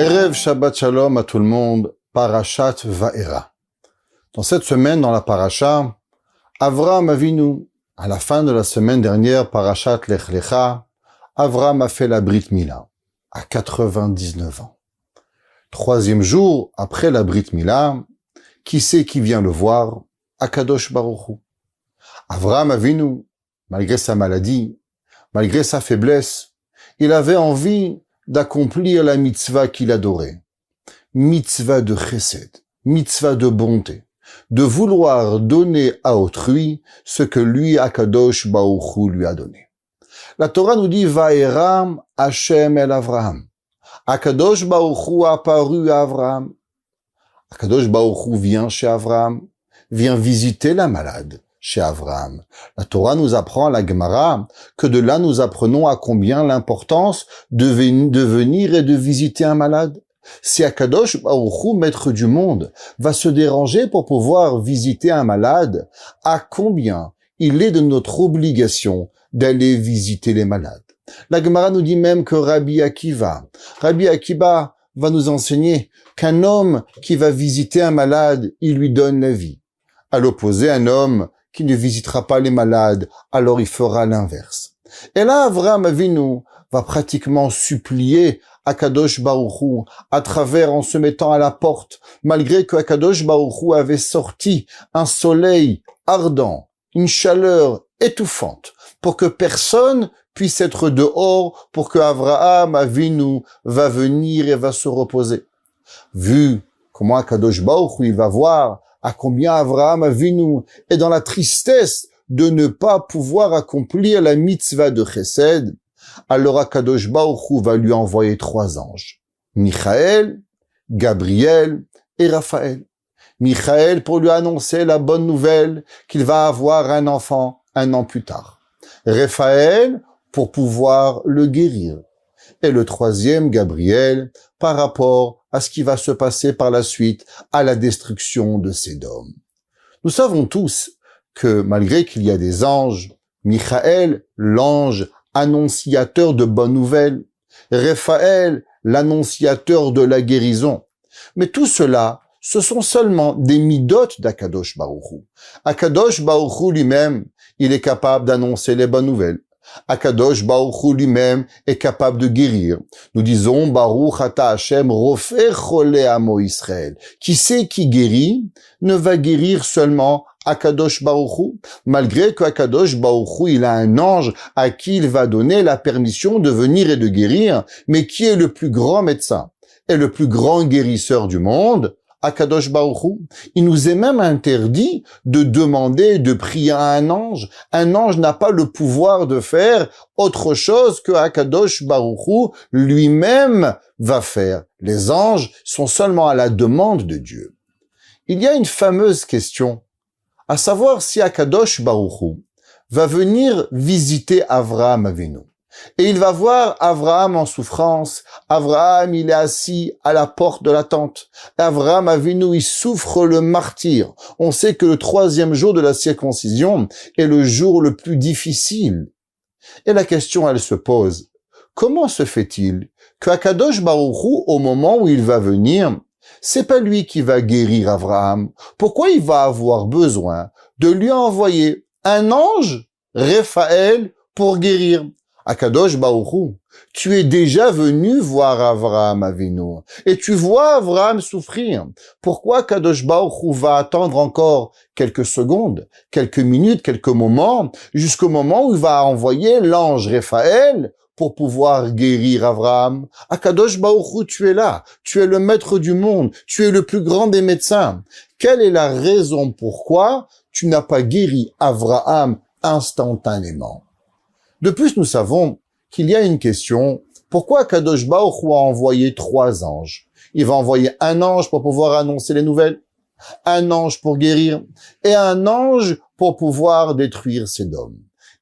Erev Shabbat Shalom à tout le monde, Parashat Va'era. Dans cette semaine, dans la Parasha, Avraham Avinu, à la fin de la semaine dernière, Parashat Lech Lecha, Avraham a fait la Brit Mila, à 99 ans. Troisième jour après la Brit Mila, qui c'est qui vient le voir? Akadosh Baruch Hu. Avraham Avinu, malgré sa maladie, malgré sa faiblesse, il avait envie d'accomplir la mitzvah qu'il adorait. Mitzvah de chesed, mitzvah de bonté, de vouloir donner à autrui ce que lui, Akadosh Baruch Hu, lui a donné. La Torah nous dit, Va'era Hashem el Avraham. Akadosh Baruch Hu a apparu à Avraham. Akadosh Baruch Hu vient chez Avraham, vient visiter la malade chez Avraham. La Torah nous apprend à la Gemara que de là nous apprenons à combien l'importance de venir et de visiter un malade. Si Akadosh Baruch Hu, maître du monde, va se déranger pour pouvoir visiter un malade, à combien il est de notre obligation d'aller visiter les malades. La Gemara nous dit même que Rabbi Akiva va nous enseigner qu'un homme qui va visiter un malade, il lui donne la vie. À l'opposé, un homme qui ne visitera pas les malades, alors il fera l'inverse. Et là, Avraham Avinu va pratiquement supplier Akadosh Baruch Hu à travers en se mettant à la porte, malgré que Akadosh Baruch Hu avait sorti un soleil ardent, une chaleur étouffante, pour que personne puisse être dehors, pour que Avraham Avinu va venir et va se reposer. Vu comment Akadosh Baruch Hu il va voir à combien Avraham Avinu est dans la tristesse de ne pas pouvoir accomplir la mitzvah de Chesed, alors Akadosh Baruch Hu va lui envoyer 3 anges, Michaël, Gabriel et Raphaël. Michaël pour lui annoncer la bonne nouvelle qu'il va avoir un enfant 1 an plus tard. Raphaël pour pouvoir le guérir. Et le 3e, Gabriel, par rapport à ce qui va se passer par la suite à la destruction de Sédom. Nous savons tous que malgré qu'il y a des anges, Michaël, l'ange annonciateur de bonnes nouvelles, Raphaël, l'annonciateur de la guérison. Mais tout cela, ce sont seulement des midot d'Akadosh Baruch Hu. Akadosh Baruch Hu lui-même, il est capable d'annoncer les bonnes nouvelles. Akadosh Baruch Hu lui-même est capable de guérir. Nous disons Baruch Ata Hashem Rofer Cholei Amo Israël. Qui sait qui guérit ne va guérir seulement Akadosh Baruch Hu, malgré que Akadosh Baruch Hu, il a un ange à qui il va donner la permission de venir et de guérir, mais qui est le plus grand médecin et le plus grand guérisseur du monde? Akadosh Baruch Hu. Il nous est même interdit de demander, de prier à un ange. Un ange n'a pas le pouvoir de faire autre chose que Akadosh Baruch Hu lui-même va faire. Les anges sont seulement à la demande de Dieu. Il y a une fameuse question, à savoir si Akadosh Baruch Hu va venir visiter Avraham Avinu. Et il va voir Avraham en souffrance. Avraham, il est assis à la porte de la tente. Avraham Avinu, il souffre le martyre. On sait que le 3e jour de la circoncision est le jour le plus difficile. Et la question, elle se pose. Comment se fait-il que Akadosh Baruch Hu, au moment où il va venir, c'est pas lui qui va guérir Avraham? Pourquoi il va avoir besoin de lui envoyer un ange, Raphaël, pour guérir? Akadosh Baruch Hu, tu es déjà venu voir Avraham Avinu et tu vois Avraham souffrir. Pourquoi Akadosh Baruch Hu va attendre encore quelques secondes, quelques minutes, quelques moments, jusqu'au moment où il va envoyer l'ange Raphaël pour pouvoir guérir Avraham? Akadosh Baruch Hu, tu es là, tu es le maître du monde, tu es le plus grand des médecins. Quelle est la raison pourquoi tu n'as pas guéri Avraham instantanément? De plus, nous savons qu'il y a une question. Pourquoi Akadosh Baruch Hu a envoyé 3 anges? Il va envoyer un ange pour pouvoir annoncer les nouvelles, un ange pour guérir, et un ange pour pouvoir détruire Sédom.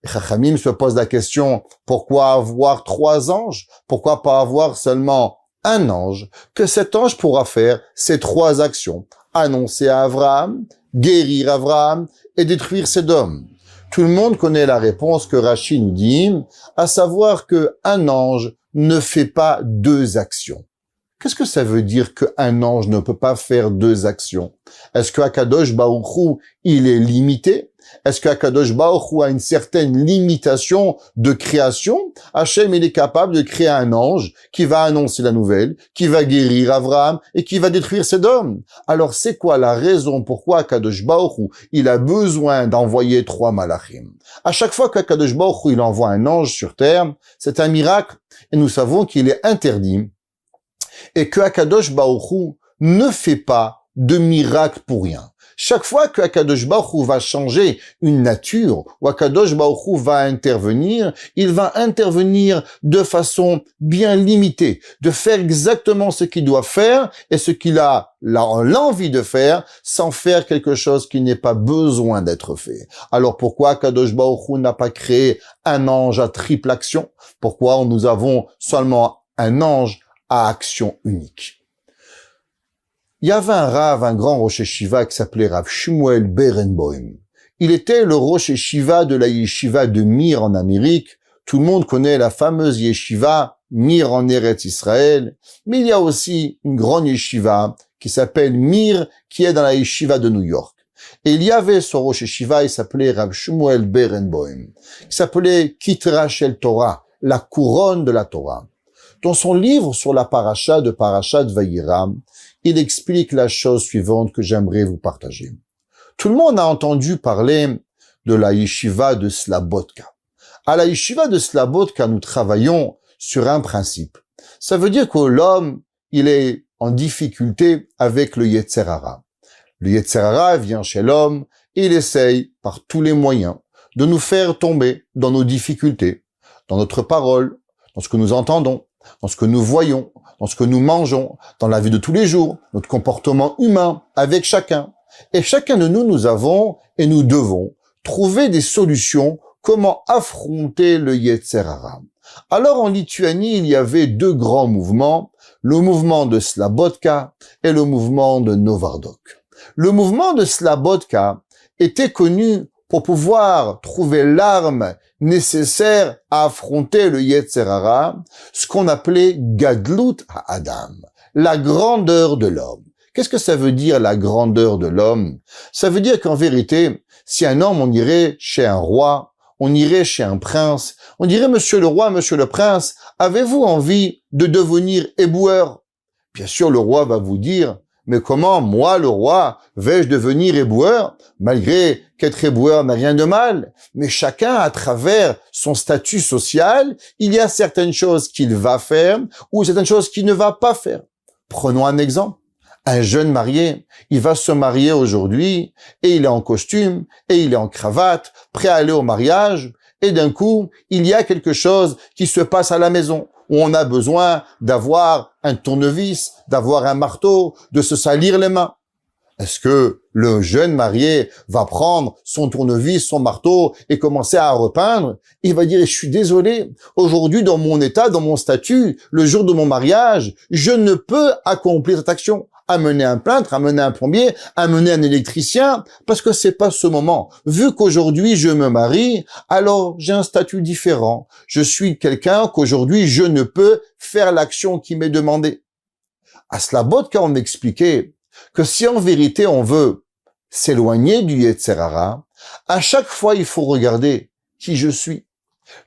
Et Chachamim se pose la question, pourquoi avoir 3 anges? Pourquoi pas avoir seulement un ange? Que cet ange pourra faire ces 3 actions. Annoncer à Avraham, guérir Avraham et détruire Sédom. Tout le monde connaît la réponse que Rashi nous dit, à savoir que un ange ne fait pas 2 actions. Qu'est-ce que ça veut dire qu'un ange ne peut pas faire deux actions? Est-ce que Akadosh Baruch Hu, il est limité? Est-ce que Akadosh Baruch Hu a une certaine limitation de création? Hachem, il est capable de créer un ange qui va annoncer la nouvelle, qui va guérir Avraham et qui va détruire Sodome. Alors, c'est quoi la raison pourquoi Akadosh Baruch Hu, il a besoin d'envoyer 3 malachim? À chaque fois qu'Akadosh Baruch Hu, il envoie un ange sur terre, c'est un miracle et nous savons qu'il est interdit et que Akadosh Baruch Hu ne fait pas de miracle pour rien. Chaque fois que Akadosh Baruch Hu va changer une nature, ou Akadosh Baruch Hu va intervenir, il va intervenir de façon bien limitée, de faire exactement ce qu'il doit faire et ce qu'il a l'envie de faire, sans faire quelque chose qui n'est pas besoin d'être fait. Alors pourquoi Akadosh Baruch Hu n'a pas créé un ange à triple action? Pourquoi nous avons seulement un ange à action unique? Il y avait un Rav, un grand Rosh Yeshiva qui s'appelait Rav Shmuel Berenboim. Il était le Rosh Yeshiva de la Yeshiva de Mir en Amérique. Tout le monde connaît la fameuse Yeshiva Mir en Eretz Israël. Mais il y a aussi une grande Yeshiva qui s'appelle Mir, qui est dans la Yeshiva de New York. Et il y avait ce Rosh Yeshiva, il s'appelait Rav Shmuel Berenboim, qui s'appelait Kitra Shel Torah, la couronne de la Torah. Dans son livre sur la paracha de Parashat Vayira, il explique la chose suivante que j'aimerais vous partager. Tout le monde a entendu parler de la yeshiva de Slabodka. À la yeshiva de Slabodka, nous travaillons sur un principe. Ça veut dire que l'homme, il est en difficulté avec le Yetzer Hara. Le Yetzer Hara vient chez l'homme et il essaye, par tous les moyens, de nous faire tomber dans nos difficultés, dans notre parole, dans ce que nous entendons, dans ce que nous voyons, dans ce que nous mangeons, dans la vie de tous les jours, notre comportement humain avec chacun. Et chacun de nous, nous avons et nous devons trouver des solutions comment affronter le Yetzer Hara. Alors en Lituanie, il y avait 2 grands mouvements, le mouvement de Slabodka et le mouvement de Novardok. Le mouvement de Slabodka était connu pour pouvoir trouver l'arme nécessaire à affronter le Yetzer Hara, ce qu'on appelait Gadlut HaAdam, la grandeur de l'homme. Qu'est-ce que ça veut dire, la grandeur de l'homme? Ça veut dire qu'en vérité, si un homme, on irait chez un roi, on irait chez un prince, on dirait, monsieur le roi, monsieur le prince, avez-vous envie de devenir éboueur? Bien sûr, le roi va vous dire, mais comment, moi, le roi, vais-je devenir éboueur, malgré qu'être éboueur n'a rien de mal? Mais chacun, à travers son statut social, il y a certaines choses qu'il va faire ou certaines choses qu'il ne va pas faire. Prenons un exemple. Un jeune marié, il va se marier aujourd'hui et il est en costume et il est en cravate, prêt à aller au mariage et d'un coup, il y a quelque chose qui se passe à la maison où on a besoin d'avoir un tournevis, d'avoir un marteau, de se salir les mains. Est-ce que le jeune marié va prendre son tournevis, son marteau et commencer à repeindre? Il va dire, je suis désolé, aujourd'hui dans mon état, dans mon statut, le jour de mon mariage, je ne peux accomplir cette action. Amener un peintre, amener un plombier, amener un électricien, parce que c'est pas ce moment. Vu qu'aujourd'hui je me marie, alors j'ai un statut différent. Je suis quelqu'un qu'aujourd'hui je ne peux faire l'action qui m'est demandée. À Slabodka, on m'expliquait que si en vérité on veut s'éloigner du Yetzer Hara, à chaque fois il faut regarder qui je suis.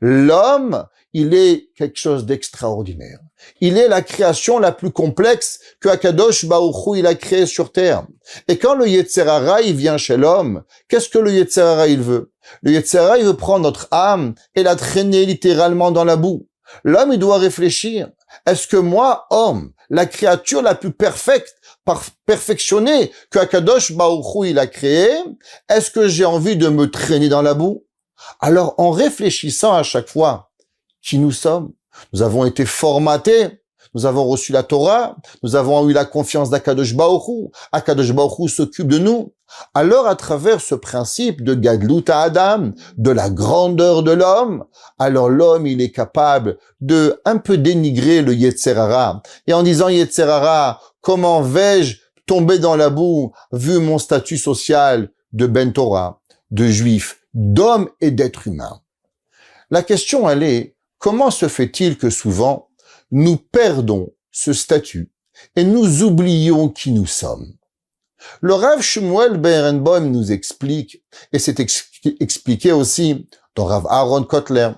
L'homme, il est quelque chose d'extraordinaire. Il est la création la plus complexe que Akadosh Baruch Hu il a créée sur terre. Et quand le Yetzer Hara il vient chez l'homme, qu'est-ce que le Yetzer Hara il veut? Le Yetzer Hara il veut prendre notre âme et la traîner littéralement dans la boue. L'homme il doit réfléchir. Est-ce que moi, homme, la créature la plus perfectionnée que Akadosh Baruch Hu il a créée, est-ce que j'ai envie de me traîner dans la boue? Alors, en réfléchissant à chaque fois qui nous sommes, nous avons été formatés, nous avons reçu la Torah, nous avons eu la confiance d'Akadosh Baruch Hu, Akadosh Baruch Hu s'occupe de nous. Alors, à travers ce principe de Gadlut HaAdam, de la grandeur de l'homme, alors l'homme, il est capable de un peu dénigrer le Yetzer Hara. Et en disant Yetzer Hara, comment vais-je tomber dans la boue vu mon statut social de Ben Torah, de juif, d'homme et d'être humain? La question, elle est, comment se fait-il que souvent, nous perdons ce statut et nous oublions qui nous sommes. Le Rav Shmuel Berenboim nous explique, et c'est expliqué aussi dans Rav Aaron Kotler,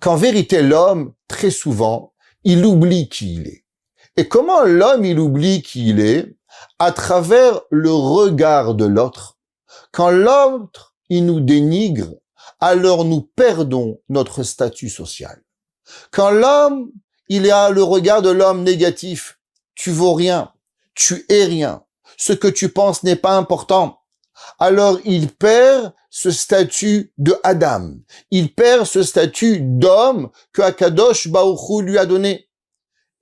qu'en vérité l'homme, très souvent, il oublie qui il est. Et comment l'homme, il oublie qui il est? À travers le regard de l'autre. Quand l'autre, il nous dénigre, alors nous perdons notre statut social. Quand l'homme, il a le regard de l'homme négatif, tu vaux rien, tu es rien, ce que tu penses n'est pas important, alors il perd ce statut de Adam, il perd ce statut d'homme que Akadosh Baruch Hu lui a donné.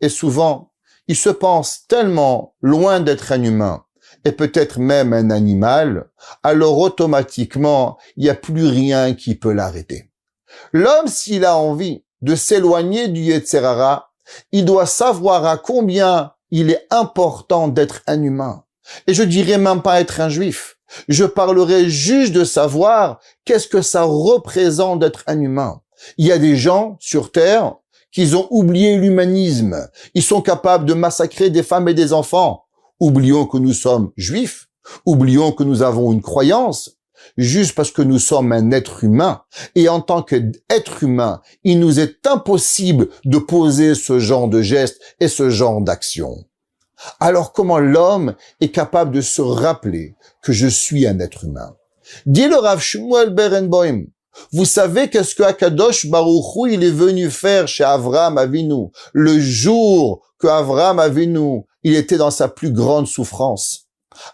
Et souvent, il se pense tellement loin d'être un humain, et peut-être même un animal, alors automatiquement, il n'y a plus rien qui peut l'arrêter. L'homme, s'il a envie de s'éloigner du Yetzer Hara, il doit savoir à combien il est important d'être un humain. Et je dirais même pas être un juif. Je parlerai juste de savoir qu'est-ce que ça représente d'être un humain. Il y a des gens sur Terre qui ont oublié l'humanisme. Ils sont capables de massacrer des femmes et des enfants. Oublions que nous sommes juifs. Oublions que nous avons une croyance. Juste parce que nous sommes un être humain. Et en tant qu'être humain, il nous est impossible de poser ce genre de gestes et ce genre d'action. Alors comment l'homme est capable de se rappeler que je suis un être humain? Dit le Rav Shmuel Berenboim, vous savez qu'est-ce que Akadosh Baruch Hu, il est venu faire chez Avraham Avinu, le jour que Avraham Avinu, il était dans sa plus grande souffrance.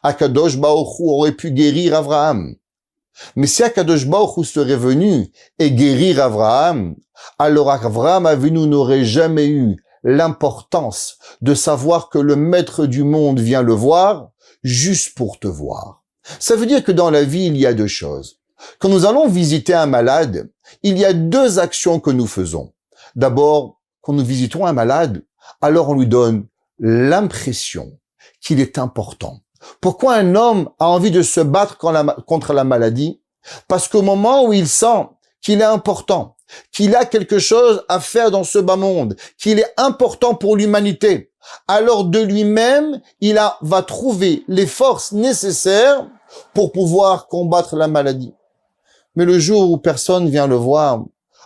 Akadosh Baruch Hu aurait pu guérir Avraham. Mais si Akadosh Baruch Hu serait venu et guérir Avraham, alors Avraham Avinu n'aurait jamais eu l'importance de savoir que le maître du monde vient le voir juste pour te voir. Ça veut dire que dans la vie, il y a deux choses. Quand nous allons visiter un malade, il y a deux actions que nous faisons. D'abord, quand nous visitons un malade, alors on lui donne l'impression qu'il est important. Pourquoi un homme a envie de se battre contre la maladie? Parce qu'au moment où il sent qu'il est important, qu'il a quelque chose à faire dans ce bas monde, qu'il est important pour l'humanité, alors de lui-même, va trouver les forces nécessaires pour pouvoir combattre la maladie. Mais le jour où personne vient le voir,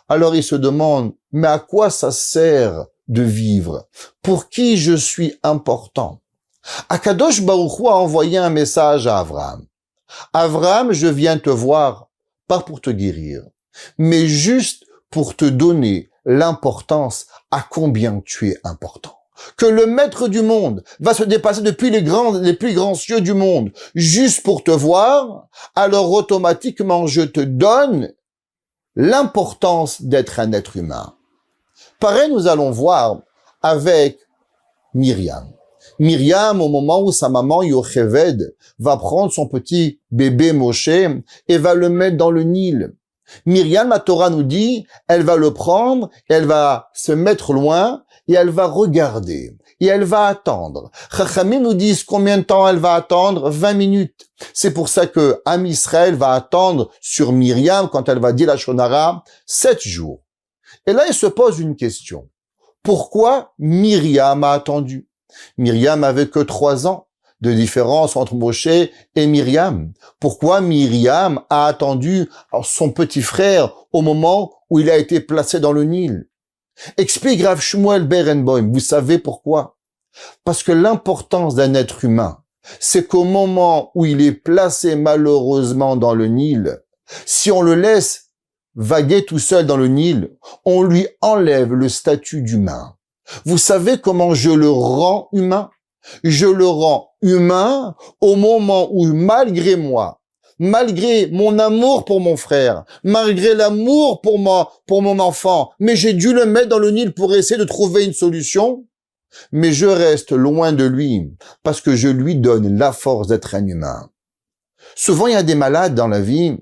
alors il se demande, mais à quoi ça sert de vivre? Pour qui je suis important? Akadosh Baruch Hu a envoyé un message à Avraham. Avraham, je viens te voir, pas pour te guérir, mais juste pour te donner l'importance à combien tu es important. Que le maître du monde va se dépasser depuis les plus grands cieux du monde juste pour te voir, alors automatiquement je te donne l'importance d'être un être humain. Pareil, nous allons voir avec Myriam. Myriam, au moment où sa maman Yocheved va prendre son petit bébé Moshe et va le mettre dans le Nil. Myriam, la Torah nous dit, elle va le prendre, elle va se mettre loin et elle va regarder et elle va attendre. Chachamim nous disent combien de temps elle va attendre? 20 minutes. C'est pour ça que Am Israël va attendre sur Myriam quand elle va dire la Shonara 7 jours. Et là, il se pose une question. Pourquoi Myriam a attendu? Myriam avait que 3 ans de différence entre Moshe et Myriam. Pourquoi Myriam a attendu son petit frère au moment où il a été placé dans le Nil? Explique Rav Shmuel Berenboim. Vous savez pourquoi? Parce que l'importance d'un être humain, c'est qu'au moment où il est placé malheureusement dans le Nil, si on le laisse vaguer tout seul dans le Nil, on lui enlève le statut d'humain. Vous savez comment je le rends humain? Je le rends humain au moment où, malgré moi, malgré mon amour pour mon frère, malgré l'amour pour mon enfant, mais j'ai dû le mettre dans le Nil pour essayer de trouver une solution, mais je reste loin de lui parce que je lui donne la force d'être un humain. Souvent, il y a des malades dans la vie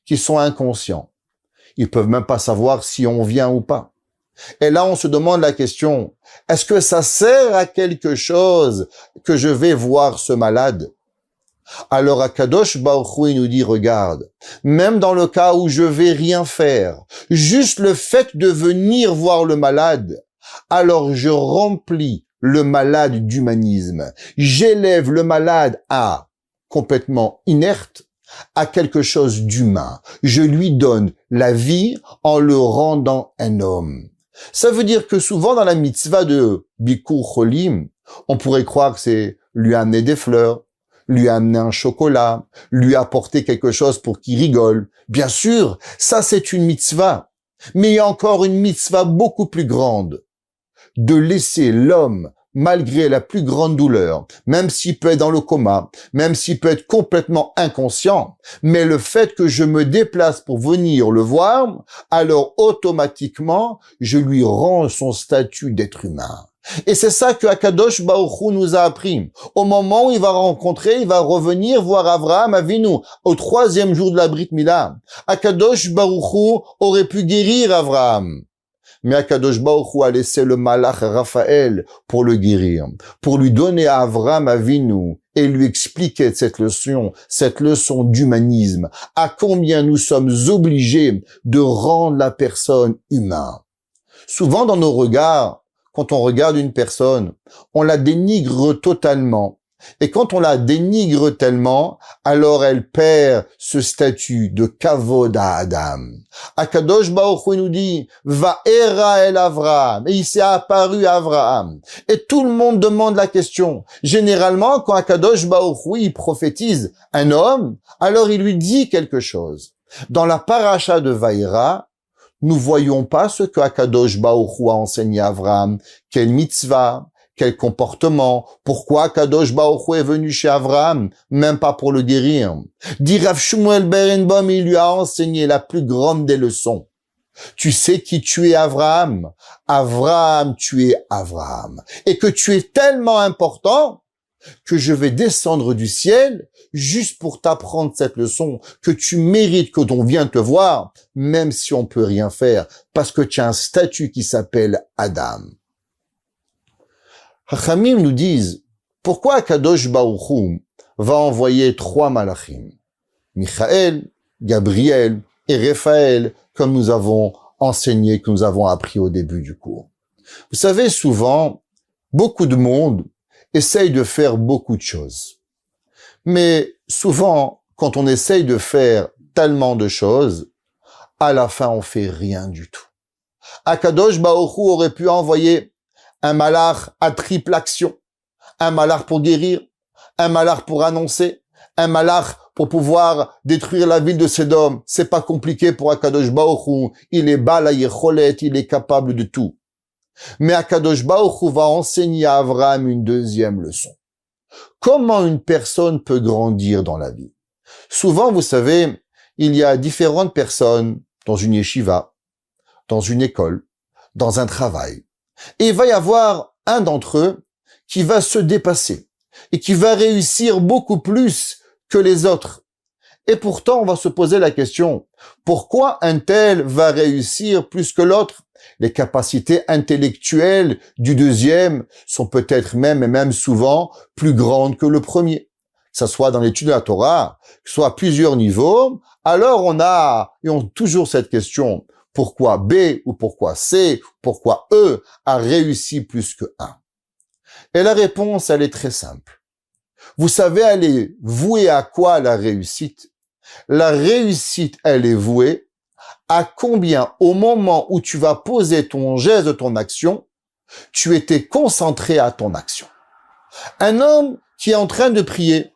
qui sont inconscients. Ils peuvent même pas savoir si on vient ou pas. Et là, on se demande la question, est-ce que ça sert à quelque chose que je vais voir ce malade? Alors Akadosh Baruch Hu nous dit, regarde, même dans le cas où je vais rien faire, juste le fait de venir voir le malade, alors je remplis le malade d'humanisme. J'élève le malade à complètement inerte, à quelque chose d'humain. Je lui donne la vie en le rendant un homme. Ça veut dire que souvent dans la mitzvah de Bikur Cholim, on pourrait croire que c'est lui amener des fleurs, lui amener un chocolat, lui apporter quelque chose pour qu'il rigole. Bien sûr, ça c'est une mitzvah. Mais il y a encore une mitzvah beaucoup plus grande. De laisser l'homme, malgré la plus grande douleur, même s'il peut être dans le coma, même s'il peut être complètement inconscient, mais le fait que je me déplace pour venir le voir, alors automatiquement, je lui rends son statut d'être humain. Et c'est ça que Akadosh Baruch Hu nous a appris. Au moment où il va revenir voir Avraham Avinu au 3e jour de la Brit Mila. Akadosh Baruch Hu aurait pu guérir Avraham. Mais Akadosh Baruch Hu a laissé le malach Raphaël pour le guérir, pour lui donner à Avraham Avinu et lui expliquer cette leçon d'humanisme, à combien nous sommes obligés de rendre la personne humaine. Souvent dans nos regards, quand on regarde une personne, on la dénigre totalement. Et quand on la dénigre tellement, alors elle perd ce statut de kavod à Adam. Akadosh Baruch Hu nous dit, Va'era el Avraham. Et il s'est apparu à Avraham. Et tout le monde demande la question. Généralement, quand Akadosh Baruch Hu il prophétise un homme, alors il lui dit quelque chose. Dans la paracha de Va'era, nous voyons pas ce que Akadosh Baruch Hu a enseigné à Avraham, quelle mitzvah, quel comportement, pourquoi Akadosh Baruch Hu est venu chez Avraham, même pas pour le guérir. Dit Rav Shmuel Berenbaum, il lui a enseigné la plus grande des leçons. Tu sais qui tu es, Avraham? Avraham, tu es Avraham. Et que tu es tellement important que je vais descendre du ciel juste pour t'apprendre cette leçon, que tu mérites que l'on vienne te voir, même si on peut rien faire, parce que tu as un statut qui s'appelle Adam. Chachamim nous disent, pourquoi Akadosh Baruch Hu va envoyer 3 malachim? Michaël, Gabriel et Raphaël, comme nous avons enseigné, que nous avons appris au début du cours. Vous savez, souvent, beaucoup de monde essaye de faire beaucoup de choses. Mais souvent, quand on essaye de faire tellement de choses, à la fin, on fait rien du tout. Akadosh Baruch Hu aurait pu envoyer un malach à triple action, un malach pour guérir, un malach pour annoncer, un malach pour pouvoir détruire la ville de Sédom. C'est pas compliqué pour Akadosh Baruch Hu. Il est bala yecholet, il est capable de tout. Mais Akadosh Baruch Hu va enseigner à Avraham une deuxième leçon. Comment une personne peut grandir dans la vie? Souvent, vous savez, il y a différentes personnes dans une yeshiva, dans une école, dans un travail. Et il va y avoir un d'entre eux qui va se dépasser et qui va réussir beaucoup plus que les autres. Et pourtant, on va se poser la question, pourquoi un tel va réussir plus que l'autre? Les capacités intellectuelles du deuxième sont peut-être même souvent plus grandes que le premier. Que ce soit dans l'étude de la Torah, que ce soit à plusieurs niveaux, alors on a toujours cette question. Pourquoi B ou pourquoi C, pourquoi E a réussi plus que 1? Et la réponse, elle est très simple. Vous savez, elle est vouée à quoi la réussite? La réussite, elle est vouée à combien, au moment où tu vas poser ton geste de ton action, tu étais concentré à ton action. Un homme qui est en train de prier,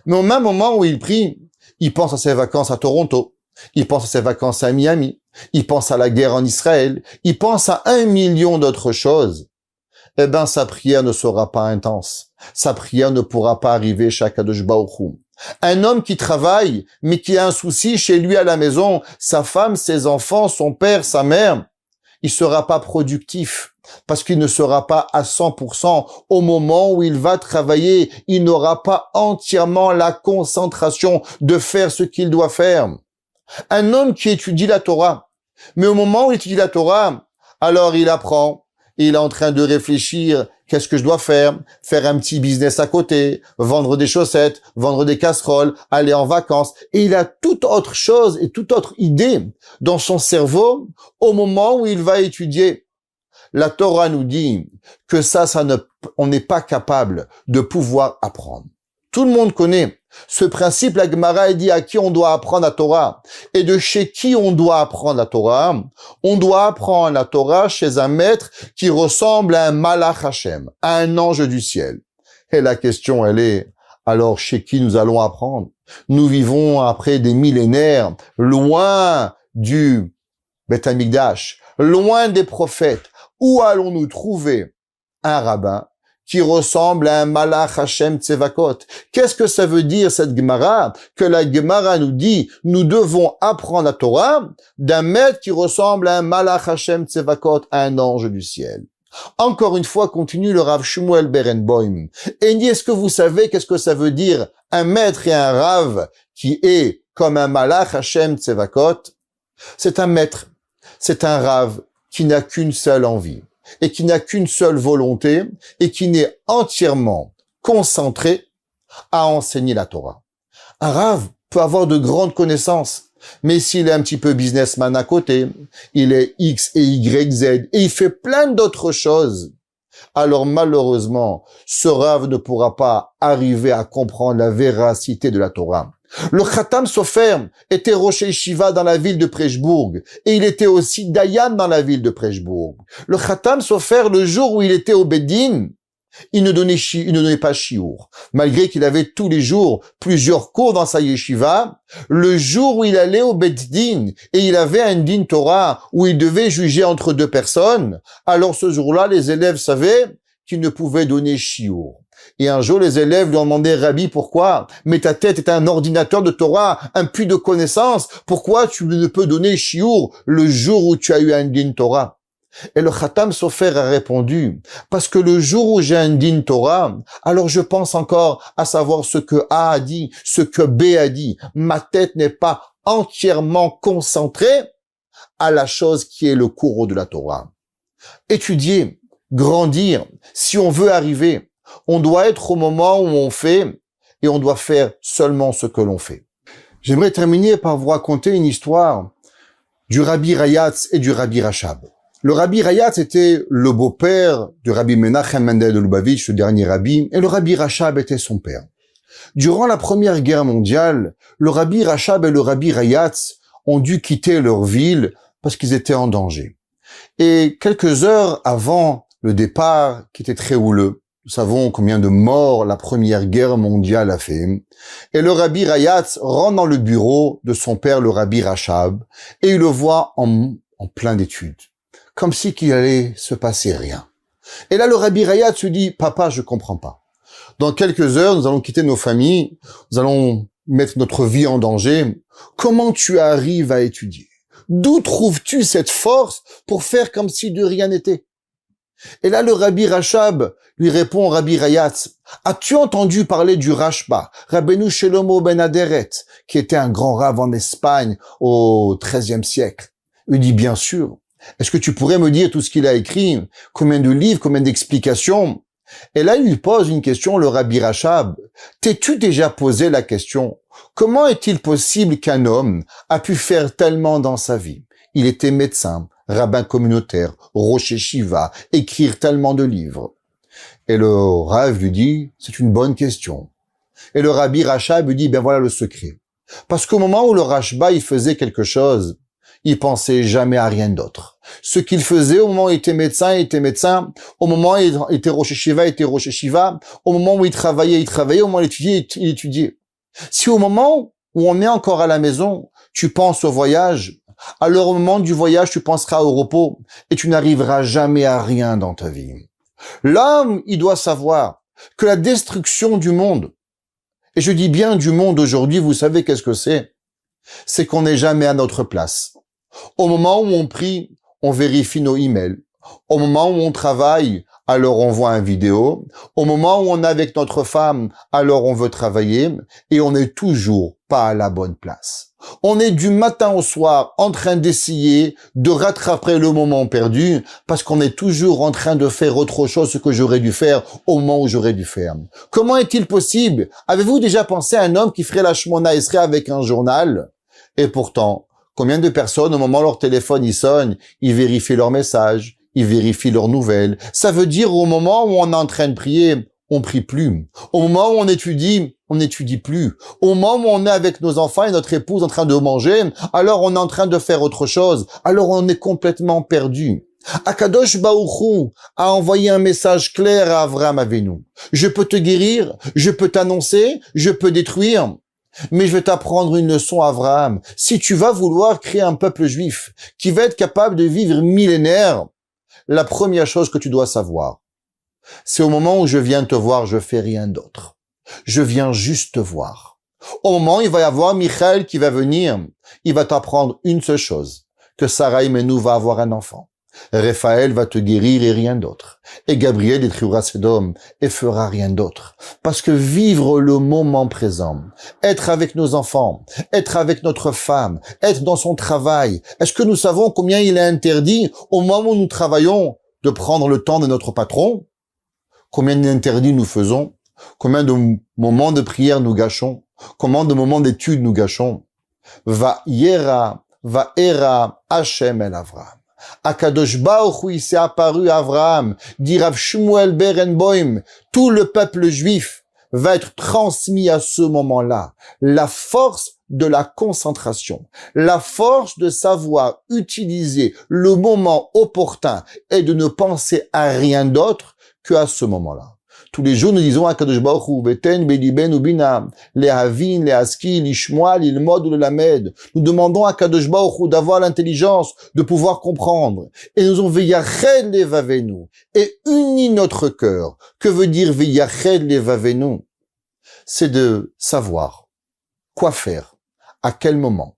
mais au même moment où il prie, il pense à ses vacances à Toronto, il pense à ses vacances à Miami, il pense à la guerre en Israël, il pense à 1 million d'autres choses. Eh ben, sa prière ne sera pas intense. Sa prière ne pourra pas arriver chez Akadosh Baruch Hu. Un homme qui travaille, mais qui a un souci chez lui à la maison, sa femme, ses enfants, son père, sa mère, il sera pas productif parce qu'il ne sera pas à 100% au moment où il va travailler. Il n'aura pas entièrement la concentration de faire ce qu'il doit faire. Un homme qui étudie la Torah, mais au moment où il étudie la Torah, alors il apprend, il est en train de réfléchir, qu'est-ce que je dois faire? Faire un petit business à côté, vendre des chaussettes, vendre des casseroles, aller en vacances. Et il a toute autre chose et toute autre idée dans son cerveau au moment où il va étudier. la Torah nous dit que on n'est pas capable de pouvoir apprendre. Tout le monde connaît ce principe. La Gemara dit à qui on doit apprendre la Torah et de chez qui on doit apprendre la Torah. On doit apprendre la Torah chez un maître qui ressemble à un Malach Hashem, à un ange du ciel. Et la question, elle est, alors chez qui nous allons apprendre? Nous vivons après des millénaires, loin du Beth Amikdash, loin des prophètes. Où allons-nous trouver un rabbin qui ressemble à un Malach Hashem Tsevakot? Qu'est-ce que ça veut dire cette Gemara? Que la Gemara nous dit, nous devons apprendre la Torah d'un maître qui ressemble à un Malach Hashem Tsevakot, à un ange du ciel. Encore une fois, continue le Rav Shmuel Berenboim. Et dit, est-ce que vous savez qu'est-ce que ça veut dire un maître et un Rav qui est comme un Malach Hashem Tsevakot? C'est un maître, c'est un Rav qui n'a qu'une seule envie et qui n'a qu'une seule volonté et qui n'est entièrement concentré à enseigner la Torah. Un Rav peut avoir de grandes connaissances, mais s'il est un petit peu businessman à côté, il est X et Y, Z, et il fait plein d'autres choses, alors malheureusement, ce Rav ne pourra pas arriver à comprendre la véracité de la Torah. Le Khatam Sofer était Rosh Yeshiva dans la ville de Preshbourg, et il était aussi Dayan dans la ville de Preshbourg. Le Khatam Sofer, le jour où il était au Beddin, il ne donnait pas shiur. Malgré qu'il avait tous les jours plusieurs cours dans sa yeshiva, le jour où il allait au Beth Din et il avait un din Torah où il devait juger entre deux personnes, alors ce jour-là, les élèves savaient qu'il ne pouvait donner shiur. Et un jour, les élèves lui ont demandé, Rabbi, pourquoi? Mais ta tête est un ordinateur de Torah, un puits de connaissances. Pourquoi tu ne peux donner shiur le jour où tu as eu un din Torah? Et le Khatam Sofer a répondu, parce que le jour où j'ai un din Torah, alors je pense encore à savoir ce que A a dit, ce que B a dit. Ma tête n'est pas entièrement concentrée à la chose qui est le cours de la Torah. Étudier, grandir, si on veut arriver, on doit être au moment où on fait et on doit faire seulement ce que l'on fait. J'aimerais terminer par vous raconter une histoire du Rabbi Rayatz et du Rabbi Rachab. Le Rabbi Rayatz était le beau-père du Rabbi Menachem Mendel de Lubavitch, le dernier rabbi, et le Rabbi Rachab était son père. Durant la Première Guerre mondiale, le Rabbi Rachab et le Rabbi Rayatz ont dû quitter leur ville parce qu'ils étaient en danger. Et quelques heures avant le départ, qui était très houleux, nous savons combien de morts la Première Guerre mondiale a fait, et le Rabbi Rayatz rentre dans le bureau de son père, le Rabbi Rachab, et il le voit en plein d'études, comme si qu'il allait se passer rien. Et là, le Rabbi Rayatz se dit, papa, je comprends pas. Dans quelques heures, nous allons quitter nos familles, nous allons mettre notre vie en danger. Comment tu arrives à étudier? D'où trouves-tu cette force pour faire comme si de rien n'était? Et là, le Rabbi Rachab lui répond au Rabbi Rayatz, as-tu entendu parler du Rashba, Rabbeinu Shelomo ben Aderet, qui était un grand rave en Espagne au XIIIe siècle? Il dit, bien sûr. Est-ce que tu pourrais me dire tout ce qu'il a écrit? Combien de livres, combien d'explications? Et là, il lui pose une question, le Rabbi Rachab. T'es-tu déjà posé la question? Comment est-il possible qu'un homme a pu faire tellement dans sa vie? Il était médecin, rabbin communautaire, rosh yeshiva, écrire tellement de livres. Et le Rav lui dit, c'est une bonne question. Et le Rabbi Rachab lui dit, ben voilà le secret. Parce qu'au moment où le Rashba, il faisait quelque chose, il pensait jamais à rien d'autre. Ce qu'il faisait au moment où il était médecin, il était médecin. Au moment où il était rosh yeshiva, il était rosh yeshiva. Au moment où il travaillait, il travaillait. Au moment où il étudiait, il étudiait. Si au moment où on est encore à la maison, tu penses au voyage, alors au moment du voyage, tu penseras au repos et tu n'arriveras jamais à rien dans ta vie. L'homme, il doit savoir que la destruction du monde, et je dis bien du monde aujourd'hui, vous savez qu'est-ce que c'est? C'est qu'on n'est jamais à notre place. Au moment où on prie, on vérifie nos emails. Au moment où on travaille, alors on voit une vidéo. Au moment où on est avec notre femme, alors on veut travailler. Et on n'est toujours pas à la bonne place. On est du matin au soir en train d'essayer de rattraper le moment perdu parce qu'on est toujours en train de faire autre chose que j'aurais dû faire au moment où j'aurais dû faire. Comment est-il possible? Avez-vous déjà pensé à un homme qui ferait la Shmona Esrei avec un journal? Et pourtant, combien de personnes, au moment où leur téléphone il sonne, ils vérifient leurs messages, ils vérifient leurs nouvelles. Ça veut dire au moment où on est en train de prier, on prie plus. Au moment où on n'étudie plus. Au moment où on est avec nos enfants et notre épouse en train de manger, alors on est en train de faire autre chose. Alors on est complètement perdu. Akadosh Baruch Hu a envoyé un message clair à Avraham Avinu. Je peux te guérir, je peux t'annoncer, je peux détruire. Mais je vais t'apprendre une leçon, Avraham. Si tu vas vouloir créer un peuple juif qui va être capable de vivre millénaire, la première chose que tu dois savoir, c'est au moment où je viens te voir, je fais rien d'autre. Je viens juste te voir. Au moment où il va y avoir Michael qui va venir, il va t'apprendre une seule chose, que Sarah Imenu va avoir un enfant. Raphaël va te guérir et rien d'autre. Et Gabriel détruira Sodome et fera rien d'autre. Parce que vivre le moment présent, être avec nos enfants, être avec notre femme, être dans son travail, est-ce que nous savons combien il est interdit au moment où nous travaillons de prendre le temps de notre patron? Combien d'interdits nous faisons? Combien de moments de prière nous gâchons? Combien de moments d'études nous gâchons? Va era Hashem el Avraham. Akadosh Baruch Hu, il s'est apparu à Avraham, dit Rav Shmuel Berenboim, tout le peuple juif va être transmis à ce moment-là. La force de la concentration, la force de savoir utiliser le moment opportun et de ne penser à rien d'autre qu'à ce moment-là. Tous les jours, nous disons à Kadosh Baruch Hu, Beten, Beliben, Ubina, Lehavin, Lehaski, Lishmoa, Lilmod ou Lamed. Nous demandons à Kadosh Baruch Hu d'avoir l'intelligence de pouvoir comprendre. Et nous avons Veyached Levavenu et uni notre cœur. Que veut dire Veyached Levavenu? C'est de savoir quoi faire, à quel moment.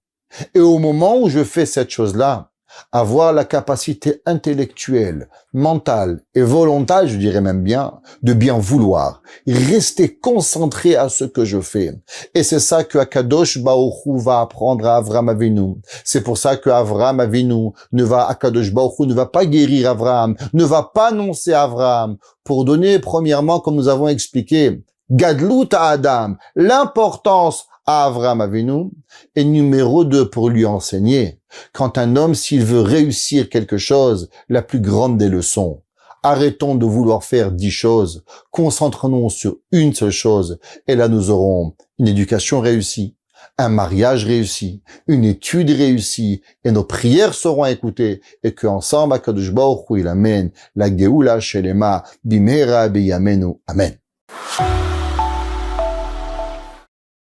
Et au moment où je fais cette chose-là, avoir la capacité intellectuelle, mentale et volontaire, je dirais même bien, de bien vouloir, rester concentré à ce que je fais. Et c'est ça que Akadosh Baruch Hu va apprendre à Avraham Avinu. C'est pour ça que Avraham Avinu Akadosh Baruch Hu ne va pas guérir Avraham, ne va pas annoncer Avraham, pour donner premièrement, comme nous avons expliqué, Gadlut à Adam, l'importance à Avraham Avinu, et numéro 2 pour lui enseigner. Quand un homme, s'il veut réussir quelque chose, la plus grande des leçons, arrêtons de vouloir faire 10 choses, concentrons-nous sur une seule chose, et là nous aurons une éducation réussie, un mariage réussi, une étude réussie, et nos prières seront écoutées, et qu'ensemble, Akadosh Baruch Hu, il amène la Geoula Shelema, Bimera Biyamenu. Amen.